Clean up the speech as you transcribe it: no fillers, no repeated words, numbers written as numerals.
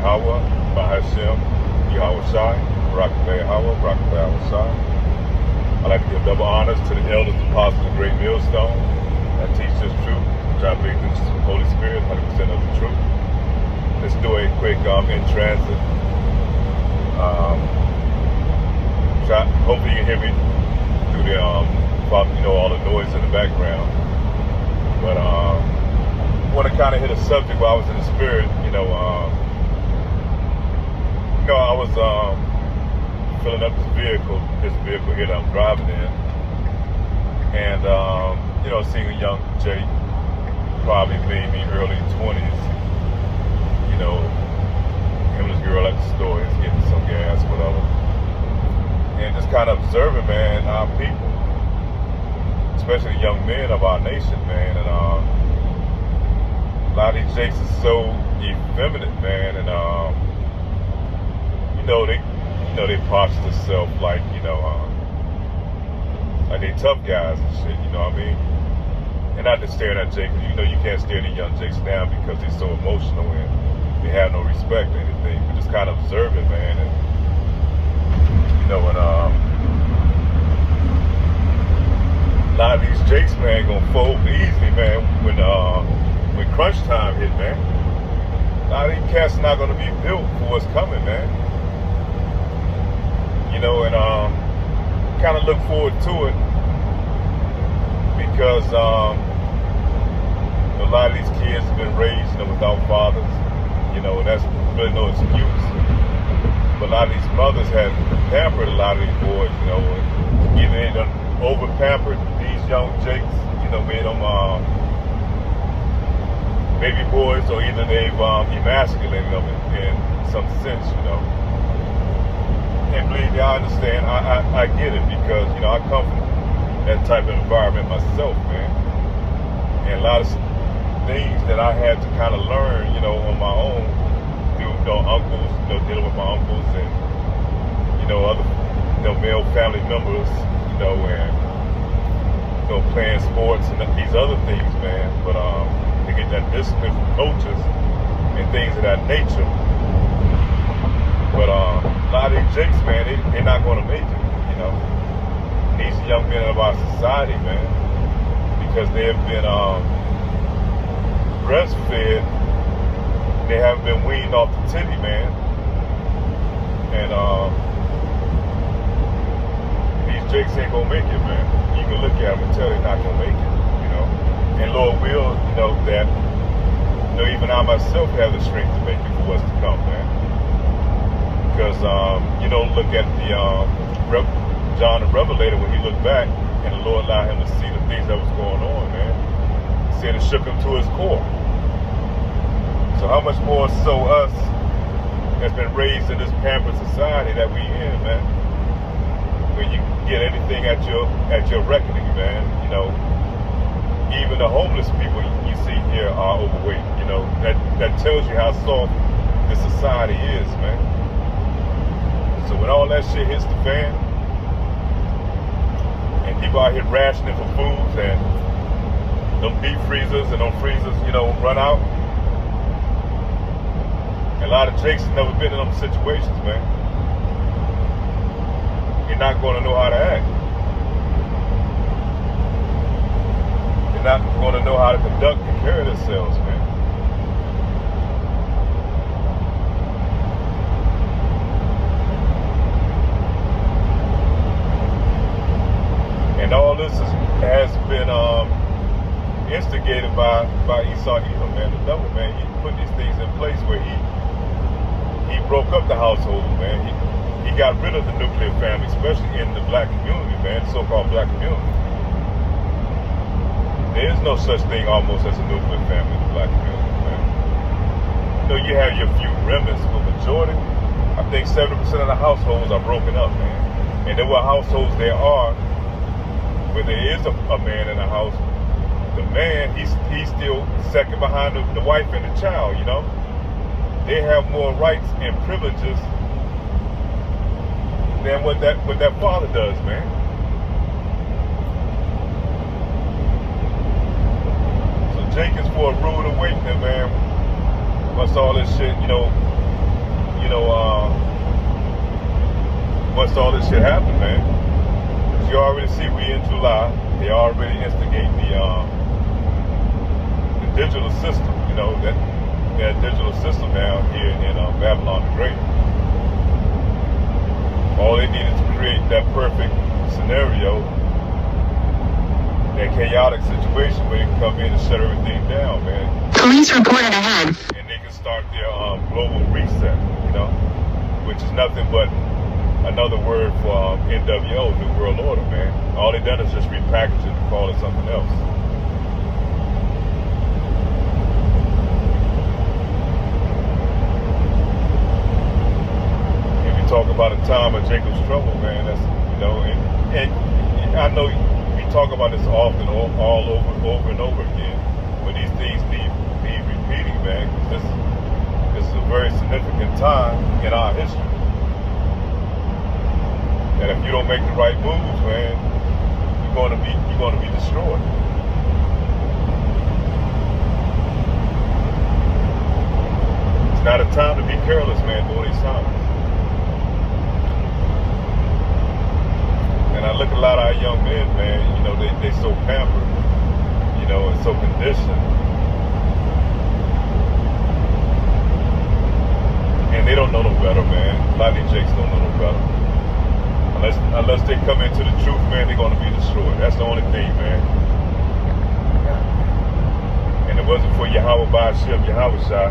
Hawa, Bahashem, Yahweh Shai, Barakatah Hawa, Barakatah Shai. I'd like to give double honors to the elders, apostles, of Great Millstone that teach this truth, which I believe is the Holy Spirit, 100% of the truth. Let's do a quick in transit. Hopefully you can hear me through the all the noise in the background. But I want to kind of hit a subject while I was in the spirit. I was filling up this vehicle here that I'm driving in, and seeing a young Jake, probably maybe early 20s. Him and this girl at the store, he's getting some gas, whatever. And just kind of observing, man, our people, especially the young men of our nation, man. And a lot of these Jakes are so effeminate, man. And they posture themselves like they tough guys and shit. You know what I mean? And not just staring at Jake. You can't stare at young Jakes down because they're so emotional and they have no respect or anything. But just kind of observing, man. And a lot of these Jakes, man, gonna fold easily, man, when crunch time hit, man. A lot of these cats are not gonna be built for what's coming, man. And kind of look forward to it because a lot of these kids have been raised, without fathers. That's really no excuse. But a lot of these mothers have pampered a lot of these boys, either they done over pampered these young Jakes, made them baby boys, or either they've emasculated them in some sense, And believe me, I understand. I get it because, I come from that type of environment myself, man. And a lot of things that I had to kind of learn, on my own through uncles, dealing with my uncles and, other, male family members, and, playing sports and these other things, man. But to get that discipline from coaches and things of that nature. But a lot of these Jakes, man, they're not going to make it, These young men of our society, man, because they have been breastfed, they haven't been weaned off the titty, man. And these Jakes ain't gonna make it, man. You can look at them and tell they're not gonna make it, And Lord will, that, even I myself have the strength to make it for what's to come, man. Because, look at the John the Revelator when he looked back and the Lord allowed him to see the things that was going on, man. He said it shook him to his core. So how much more so us that's been raised in this pampered society that we in, man? When you get anything at your reckoning, man, even the homeless people you see here are overweight, that tells you how soft this society is, man. So when all that shit hits the fan, and people out here rationing for foods, and them deep freezers and them freezers, run out, and a lot of Jakes have never been in them situations, man. You're not going to know how to act. You're not going to know how to conduct and carry themselves, man. And all this has been instigated by Esau Edom, man, the devil, man. He put these things in place where he broke up the household, man. He got rid of the nuclear family, especially in the black community, man, so-called black community. There is no such thing almost as a nuclear family in the black community, man. You have your few remnants, but majority, I think 70% of the households are broken up, man. And there were households there are where there is a man in the house. The man, he's still second behind the wife and the child, They have more rights and privileges than what that father does, man. So Jake is for a rude awakening, man. Once all this shit, once all this shit happened, man. As you already see, we in July. They already instigate the digital system, that digital system down here in Babylon the Great. All they needed to create that perfect scenario, that chaotic situation where they can come in and shut everything down, man. Police reported ahead. And they can start their global reset, which is nothing but another word for NWO, New World Order, man. All they done is just repackage it and call it something else. And we talk about a time of Jacob's trouble, man. That's, and I know we talk about this often, all over and over again, but these things need repeating, man. This is a very significant time in our history. And if you don't make the right moves, man, you're going to be destroyed. It's not a time to be careless, man, during these times. And I look at a lot of our young men, man, they so pampered, and so conditioned. And they don't know no better, man. A lot of these jakes don't know no better. Unless they come into the truth, man, they're going to be destroyed. That's the only thing, man. And it wasn't for Yahweh by Hashem, Yahweh Shai.